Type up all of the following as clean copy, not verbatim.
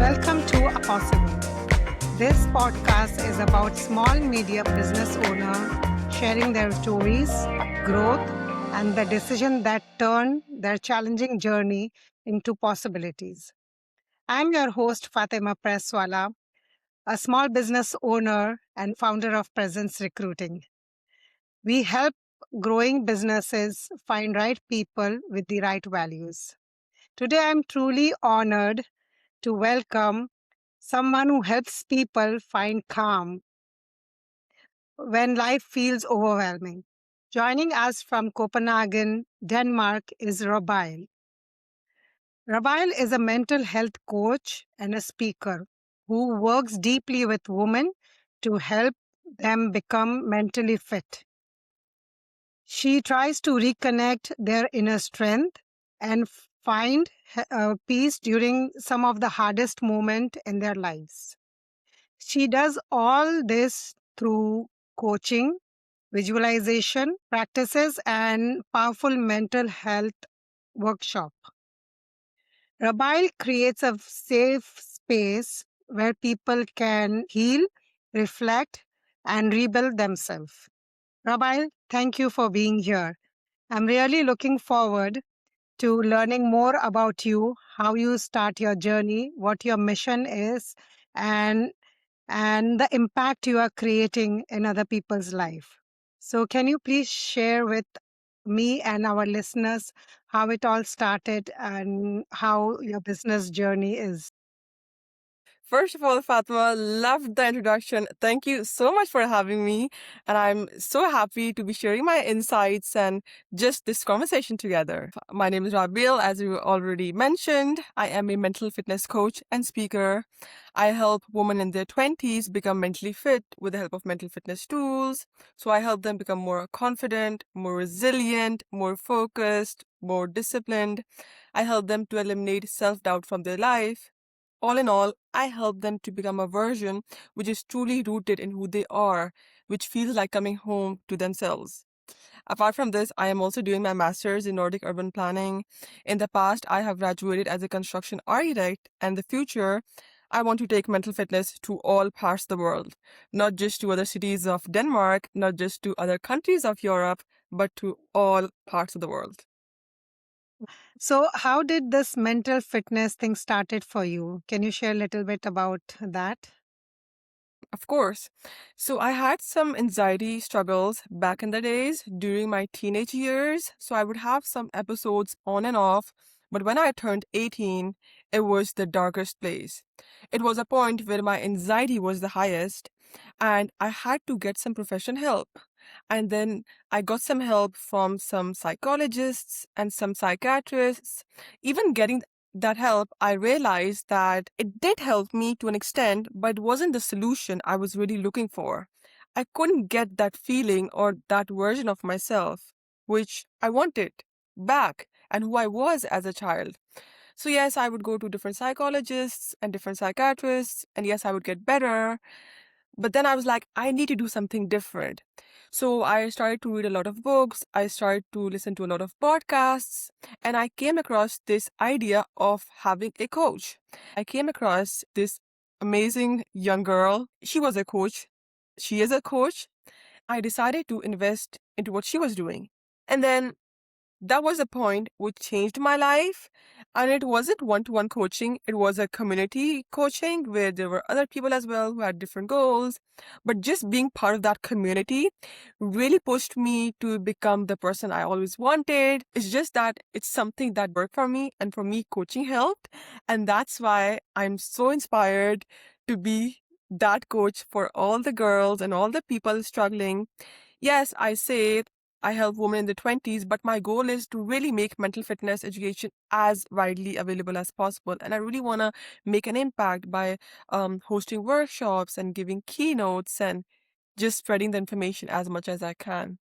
Welcome to A Possible. This podcast is about small media business owners sharing their stories, growth, and the decision that turn their challenging journey into possibilities. I'm your host, Fatima Presswala, a small business owner and founder of Presence Recruiting. We help growing businesses find right people with the right values. Today, I'm truly honored to welcome someone who helps people find calm when life feels overwhelming. Joining us from Copenhagen, Denmark is Rabail. Rabail is a mental health coach and a speaker who works deeply with women to help them become mentally fit. She tries to reconnect their inner strength and find peace during some of the hardest moments in their lives. She does all this through coaching, visualization practices, and powerful mental health workshop. Rabail creates a safe space where people can heal, reflect, and rebuild themselves. Rabail, thank you for being here. I'm really looking forward to learning more about you, how you start your journey, what your mission is, and the impact you are creating in other people's life. So, can you please share with me and our listeners how it all started and how your business journey is? First of all, Fatma, loved the introduction. Thank you so much for having me. And I'm so happy to be sharing my insights and just this conversation together. My name is Rabail, as you already mentioned. I am a mental fitness coach and speaker. I help women in their 20s become mentally fit with the help of mental fitness tools. So I help them become more confident, more resilient, more focused, more disciplined. I help them to eliminate self doubt from their life. All in all, I help them to become a version which is truly rooted in who they are, which feels like coming home to themselves. Apart from this, I am also doing my master's in Nordic urban planning. In the past, I have graduated as a construction architect, and in the future, I want to take mental fitness to all parts of the world, not just to other cities of Denmark, not just to other countries of Europe, but to all parts of the world. So, how did this mental fitness thing started for you? Can you share a little bit about that? Of course. So I had some anxiety struggles back in the days during my teenage years. So I would have some episodes on and off. But when I turned 18, it was the darkest place. It was a point where my anxiety was the highest and I had to get some professional help. And then I got some help from some psychologists and some psychiatrists. Even getting that help, I realized that it did help me to an extent, but it wasn't the solution I was really looking for. I couldn't get that feeling or that version of myself, which I wanted back and who I was as a child. So, yes, I would go to different psychologists and different psychiatrists, and yes, I would get better. But then I was like, I need to do something different. So I started to read a lot of books. I started to listen to a lot of podcasts. And I came across this idea of having a coach. I came across this amazing young girl. She was a coach. She is a coach. I decided to invest into what she was doing. And then that was a point which changed my life. And it wasn't one to one coaching, it was a community coaching where there were other people as well who had different goals. But just being part of that community really pushed me to become the person I always wanted. It's just that it's something that worked for me, and for me, coaching helped. And that's why I'm so inspired to be that coach for all the girls and all the people struggling. Yes, I say I help women in their 20s, but my goal is to really make mental fitness education as widely available as possible. And I really want to make an impact by hosting workshops and giving keynotes and just spreading the information as much as I can.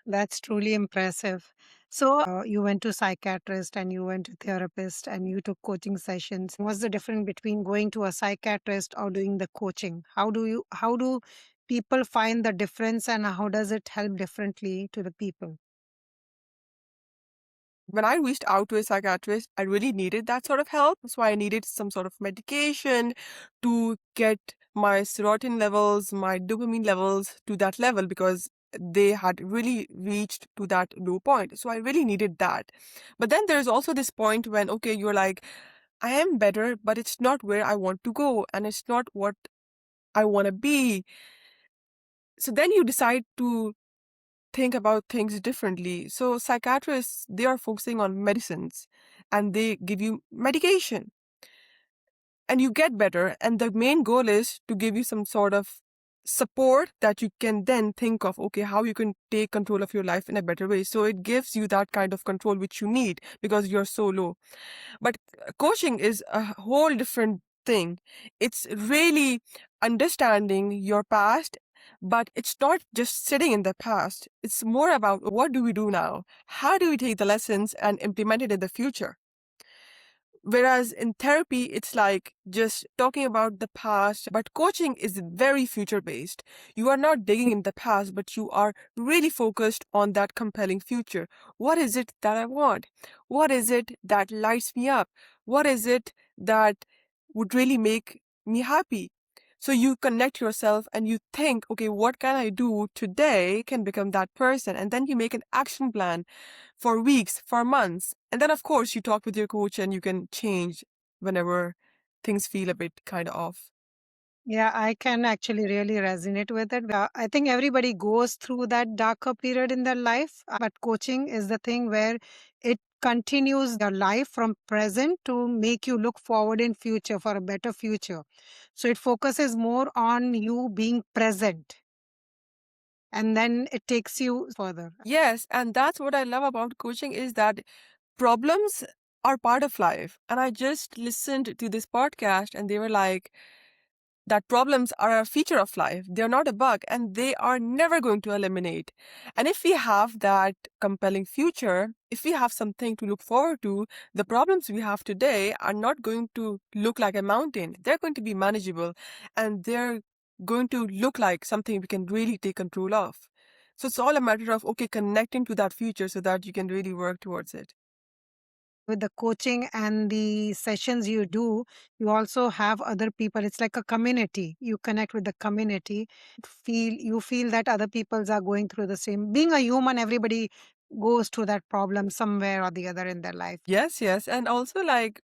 That's truly impressive. So, you went to psychiatrist and you went to therapist and you took coaching sessions. What's the difference between going to a psychiatrist or doing the coaching? How do people find the difference and how does it help differently to the people? when I reached out to a psychiatrist, I really needed that sort of help. So I needed some sort of medication to get my serotonin levels, my dopamine levels to that level because they had really reached to that low point. So I really needed that. But then there's also this point when, okay, you're like, I am better, but it's not where I want to go and it's not what I want to be. So then you decide to think about things differently. So psychiatrists, they are focusing on medicines and they give you medication and you get better. And the main goal is to give you some sort of support that you can then think of, okay, how you can take control of your life in a better way. So it gives you that kind of control which you need because you're so low. But coaching is a whole different thing. It's really understanding your past, but it's not just sitting in the past. It's more about what do we do now? How do we take the lessons and implement it in the future? Whereas in therapy, it's like just talking about the past, but coaching is very future based. You are not digging in the past, but you are really focused on that compelling future. What is it that I want? What is it that lights me up? What is it that would really make me happy? So you connect yourself and you think, okay, what can I do today can become that person? And then you make an action plan for weeks, for months. And then, of course, you talk with your coach and you can change whenever things feel a bit kind of off. Yeah, I can actually really resonate with it. I think everybody goes through that darker period in their life, but coaching is the thing where it continues your life from present to make you look forward in future for a better future. So it focuses more on you being present and then it takes you further. Yes, and that's what I love about coaching is that problems are part of life. And I just listened to this podcast and they were like, that problems are a feature of life. They're not a bug and they are never going to eliminate. And if we have that compelling future, if we have something to look forward to, the problems we have today are not going to look like a mountain. They're going to be manageable and they're going to look like something we can really take control of. So it's all a matter of, okay, connecting to that future so that you can really work towards it. With the coaching and the sessions you do, you also have other people. It's like a community. You connect with the community. You feel that other peoples are going through the same. Being a human, everybody goes through that problem somewhere or the other in their life. Yes, yes. And also, like,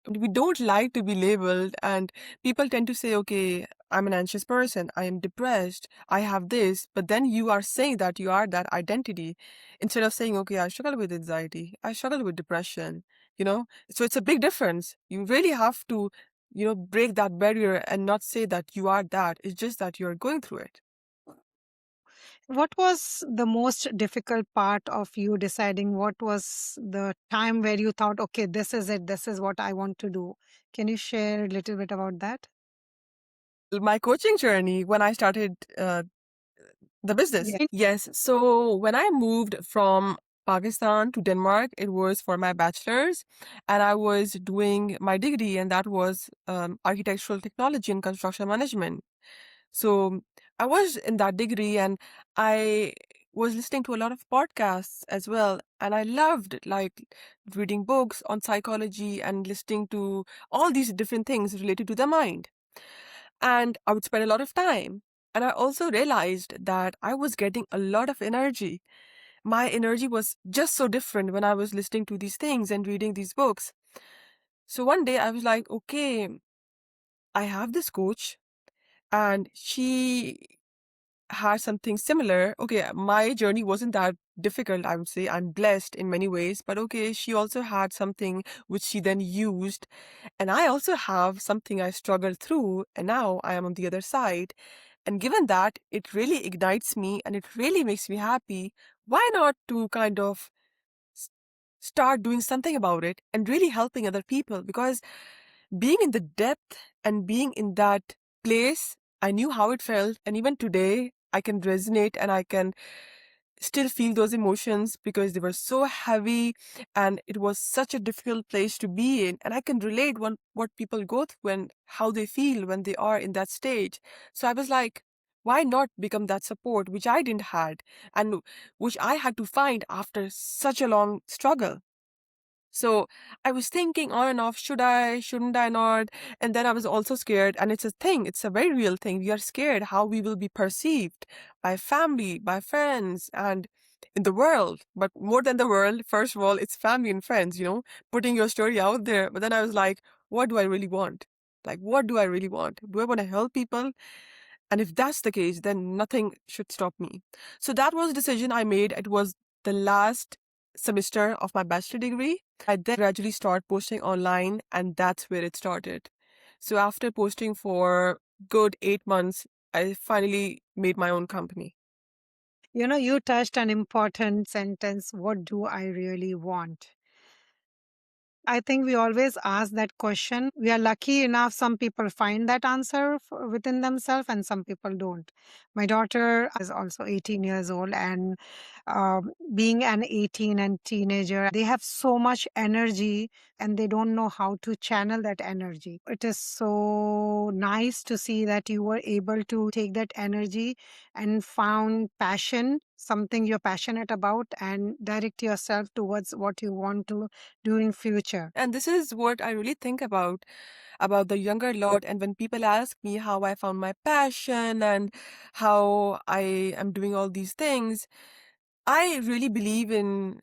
we don't like to be labeled, and people tend to say, okay, I'm an anxious person, I am depressed, I have this, but then you are saying that you are that identity instead of saying, okay, I struggle with anxiety, I struggle with depression, you know? So it's a big difference. You really have to, break that barrier and not say that you are that. It's just that you're going through it. What was the most difficult part of you deciding? What was the time where you thought, okay, this is it, this is what I want to do? Can you share a little bit about that? My coaching journey, when I started the business. Yeah. Yes. So when I moved from Pakistan to Denmark, it was for my bachelor's, and I was doing my degree, and that was architectural technology and construction management. So I was in that degree, and I was listening to a lot of podcasts as well, and I loved like reading books on psychology and listening to all these different things related to the mind. And I would spend a lot of time. And I also realized that I was getting a lot of energy. My energy was just so different when I was listening to these things and reading these books. So one day I was like, okay, I have this coach and she had something similar. Okay, my journey wasn't that difficult, I would say. I'm blessed in many ways, but okay, she also had something which she then used. And I also have something I struggled through, and now I am on the other side. And given that it really ignites me and it really makes me happy, why not to kind of s- start doing something about it and really helping other people? Because being in the depth and being in that place, I knew how it felt. And even today, I can resonate and I can still feel those emotions because they were so heavy and it was such a difficult place to be in. And I can relate what people go through and how they feel when they are in that stage. So I was like, why not become that support which I didn't had and which I had to find after such a long struggle? So I was thinking on and off, should I, shouldn't I not? And then I was also scared. And it's a thing, it's a very real thing. We are scared how we will be perceived by family, by friends, and in the world. But more than the world, first of all, it's family and friends, putting your story out there. But then I was like, what do I really want? Like, what do I really want? Do I want to help people? And if that's the case, then nothing should stop me. So that was a decision I made. It was the last semester of my bachelor degree. I then gradually started posting online, and that's where it started. So after posting for good 8 months, I finally made my own company. You touched an important sentence. What do I really want? I think we always ask that question. We are lucky enough, some people find that answer within themselves, and some people don't. My daughter is also 18 years old, and being an 18 and teenager, they have so much energy and they don't know how to channel that energy. It is so nice to see that you were able to take that energy and found passion, something you're passionate about, and direct yourself towards what you want to do in future. And this is what I really think about the younger lot. And when people ask me how I found my passion and how I am doing all these things, I really believe in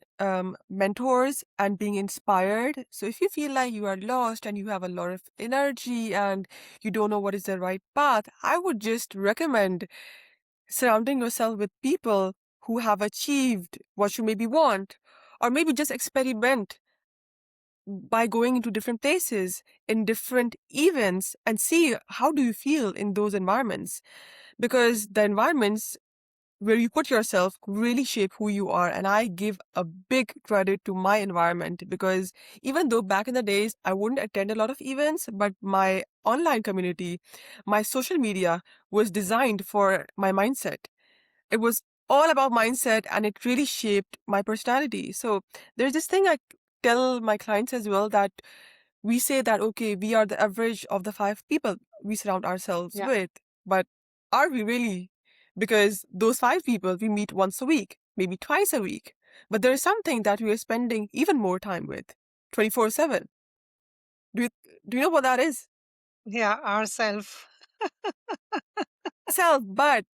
mentors and being inspired. So if you feel like you are lost and you have a lot of energy and you don't know what is the right path, I would just recommend surrounding yourself with people who have achieved what you maybe want, or maybe just experiment by going into different places in different events and see how do you feel in those environments, because the environments where you put yourself really shape who you are. And I give a big credit to my environment, because even though back in the days I wouldn't attend a lot of events, but my online community, my social media was designed for my mindset. It was all about mindset, and it really shaped my personality. So there's this thing I tell my clients as well, that we say that, okay, we are the average of the 5 people we surround ourselves Yeah. with. But are we really? Because those 5 people we meet once a week, maybe twice a week. But there is something that we are spending even more time with 24/7. Do you, do you know what that is? Yeah, ourself. Self, but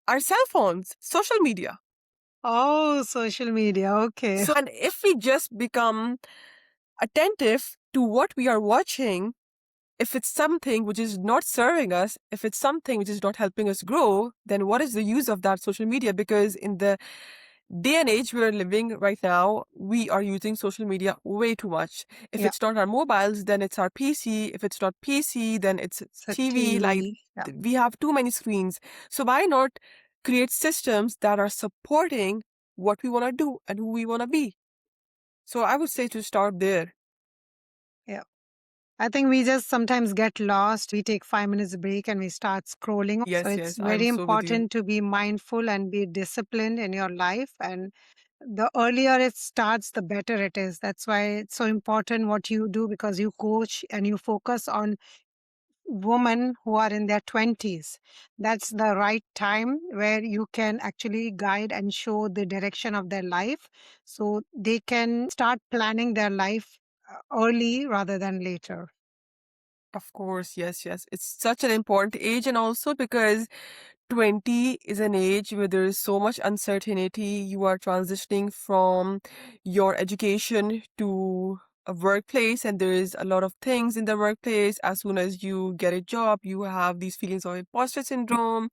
our cell phones, social media. Oh, social media. Okay. So, and if we just become attentive to what we are watching, if it's something which is not serving us, if it's something which is not helping us grow, then what is the use of that social media? Because in the day and age we're living right now, we are using social media way too much. If Yeah. it's not our mobiles, then it's our PC. If it's not PC, then it's So TV. Like, TV. Yeah. we have too many screens. So why not create systems that are supporting what we want to do and who we want to be? So I would say to start there. Yeah. I think we just sometimes get lost. We take 5 minutes break and we start scrolling. So Yes, it's yes, I'm very so with you. important to be mindful and be disciplined in your life. And the earlier it starts, the better it is. That's why it's so important what you do, because you coach and you focus on women who are in their 20s. That's the right time where you can actually guide and show the direction of their life, so they can start planning their life early rather than later. Of course, yes, yes. It's such an important age, and also because 20 is an age where there is so much uncertainty. You are transitioning from your education to a workplace, and there is a lot of things in the workplace. As soon as you get a job, you have these feelings of imposter syndrome,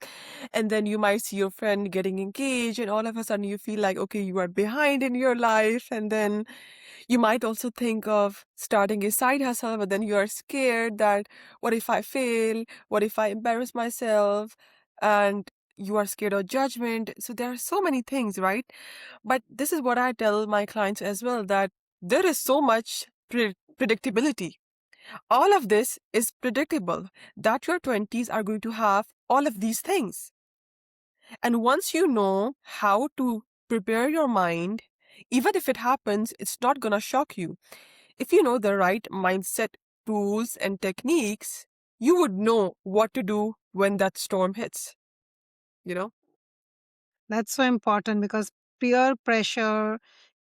and then you might see your friend getting engaged, and all of a sudden you feel like, okay, you are behind in your life. And then you might also think of starting a side hustle, but then you are scared that what if I fail? What if I embarrass myself? And you are scared of judgment. So there are so many things, right? But this is what I tell my clients as well, that there is so much predictability. All of this is predictable, that your 20s are going to have all of these things. And once you know how to prepare your mind, even if it happens, it's not going to shock you. If you know the right mindset, tools, and techniques, you would know what to do when that storm hits, you know? That's so important, because peer pressure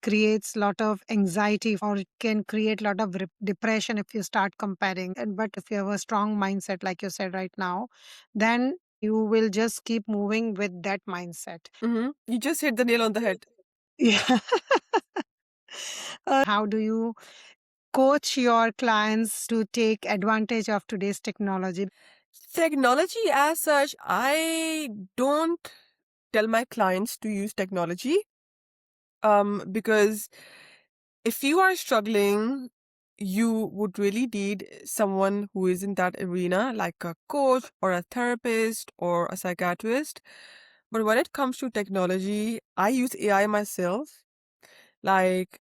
creates lot of anxiety, or it can create lot of depression if you start comparing. And but if you have a strong mindset, like you said right now, then you will just keep moving with that mindset. You just hit the nail on the head. Yeah. How do you coach your clients to take advantage of today's technology? Technology as such, I don't tell my clients to use technology because if you are struggling, you would really need someone who is in that arena, like a coach or a therapist or a psychiatrist. But when it comes to technology, I use AI myself. Like,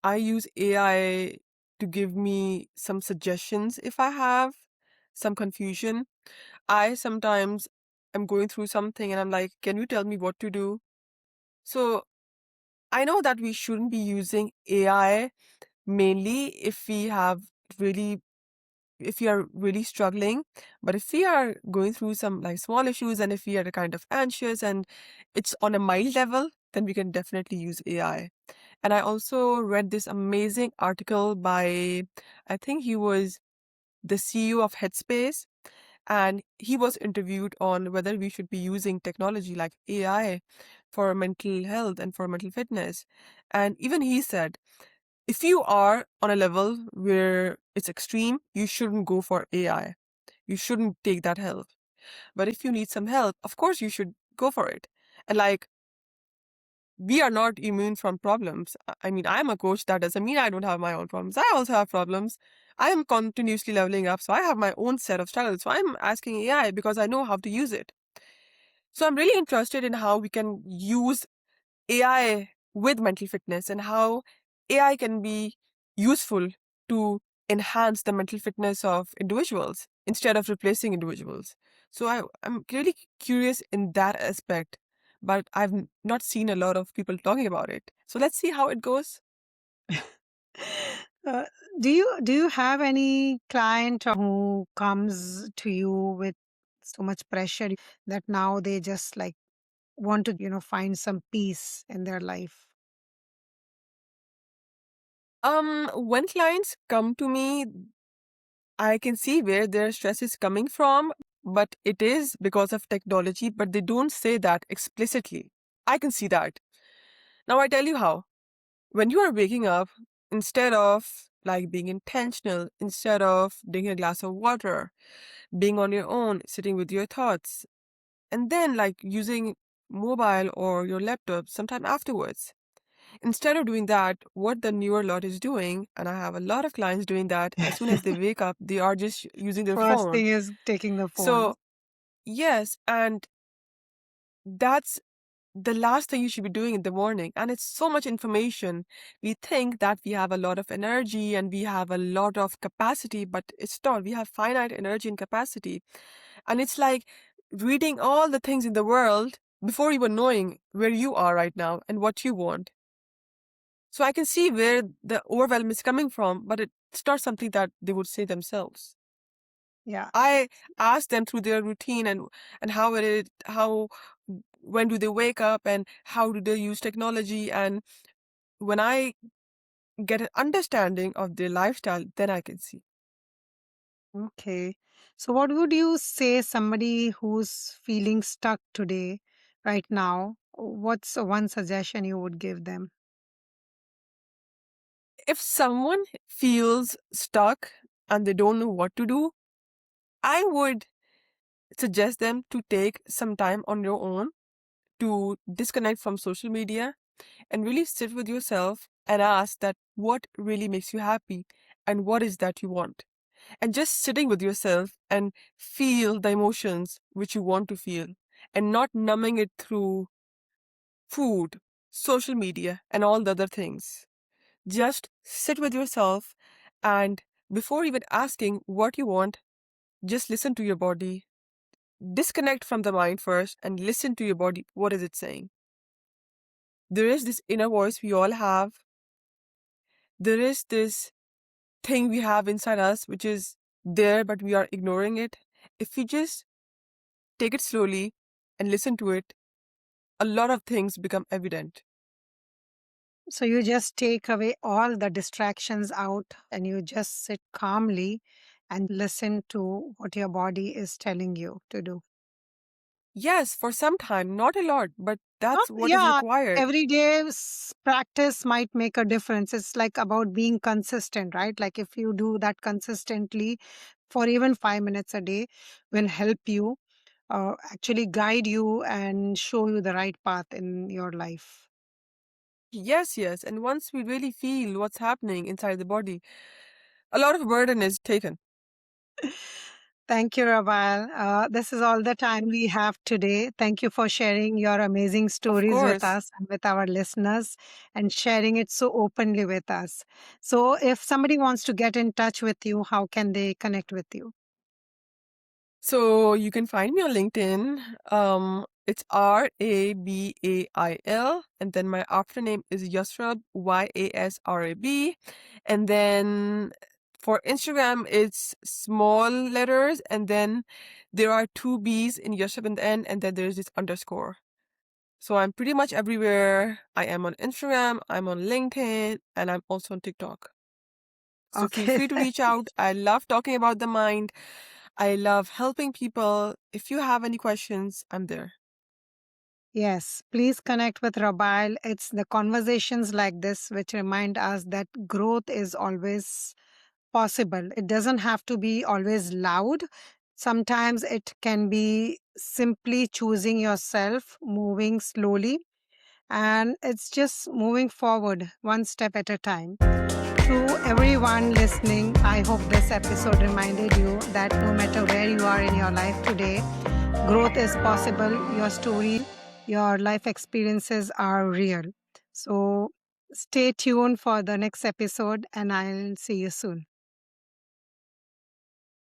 I use AI to give me some suggestions if I have some confusion. I sometimes am going through something and I'm like, can you tell me what to do? So I know that we shouldn't be using AI mainly really if we are really struggling. But if we are going through some like small issues and if we are kind of anxious and it's on a mild level, then we can definitely use AI. And I also read this amazing article by, I think he was the CEO of Headspace, and he was interviewed on whether we should be using technology like AI for mental health and for mental fitness. And even he said, if you are on a level where it's extreme, you shouldn't go for AI. You shouldn't take that help. But if you need some help, of course you should go for it. And like, we are not immune from problems. I mean, I'm a coach. That doesn't mean I don't have my own problems. I also have problems. I am continuously leveling up. So I have my own set of struggles. So I'm asking AI because I know how to use it. So I'm really interested in how we can use AI with mental fitness and how AI can be useful to enhance the mental fitness of individuals instead of replacing individuals. So I'm really curious in that aspect, but I've not seen a lot of people talking about it. So let's see how it goes. Uh, do you have any client who comes to you with so much pressure that now they just like want to find some peace in their life? When clients come to me, I can see where their stress is coming from, but it is because of technology, but they don't say that explicitly. I can see that. Now I tell you how. When you are waking up, instead of like being intentional, instead of drinking a glass of water, being on your own, sitting with your thoughts, and then like using mobile or your laptop sometime afterwards. Instead of doing that, what the newer lot is doing, and I have a lot of clients doing that, as soon as they wake up, they are just using their First phone. thing is taking the phone. So, yes, and that's the last thing you should be doing in the morning. And it's so much information. We think that we have a lot of energy and we have a lot of capacity, but it's not. We have finite energy and capacity. And it's like reading all the things in the world before even knowing where you are right now and what you want. So I can see where the overwhelm is coming from, but it's not something that they would say themselves. Yeah. I ask them through their routine and how when do they wake up and how do they use technology, and when I get an understanding of their lifestyle, then I can see. Okay. So what would you say somebody who's feeling stuck today, right now? What's one suggestion you would give them? If someone feels stuck and they don't know what to do, I would suggest them to take some time on your own to disconnect from social media and really sit with yourself and ask that what really makes you happy and what is that you want. And just sitting with yourself and feel the emotions which you want to feel and not numbing it through food, social media, and all the other things. Just sit with yourself and before even asking what you want, just listen to your body. Disconnect from the mind first and listen to your body. What is it saying? There is this inner voice we all have. There is this thing we have inside us which is there, but we are ignoring it. If we just take it slowly and listen to it, a lot of things become evident. So you just take away all the distractions out and you just sit calmly and listen to what your body is telling you to do. Yes, for some time, not a lot, but Not, that's what is yeah, required. every day's practice might make a difference. It's like about being consistent, right? Like if you do that consistently for even 5 minutes a day, will help you actually guide you and show you the right path in your life. Yes, yes. And once we really feel what's happening inside the body, a lot of burden is taken. Thank you, Rabail. This is all the time we have today. Thank you for sharing your amazing Of stories with course. us and with our listeners and sharing it so openly with us. So, if somebody wants to get in touch with you, how can they connect with you? So you can find me on LinkedIn. It's Rabail, and then my after name is Yasrab, Yasrab. And then for Instagram, it's small letters, and then there are two B's in Yasrab in the end, and then there's this underscore. So I'm pretty much everywhere. I am on Instagram, I'm on LinkedIn, and I'm also on TikTok. So feel Okay. free to reach out. I love talking about the mind. I love helping people. If you have any questions, I'm there. Yes, please connect with Rabail. It's the conversations like this which remind us that growth is always possible. It doesn't have to be always loud. Sometimes it can be simply choosing yourself, moving slowly, and it's just moving forward one step at a time. To everyone listening, I hope this episode reminded you that no matter where you are in your life today, growth is possible. Your story, your life experiences are real. So stay tuned for the next episode, and I'll see you soon.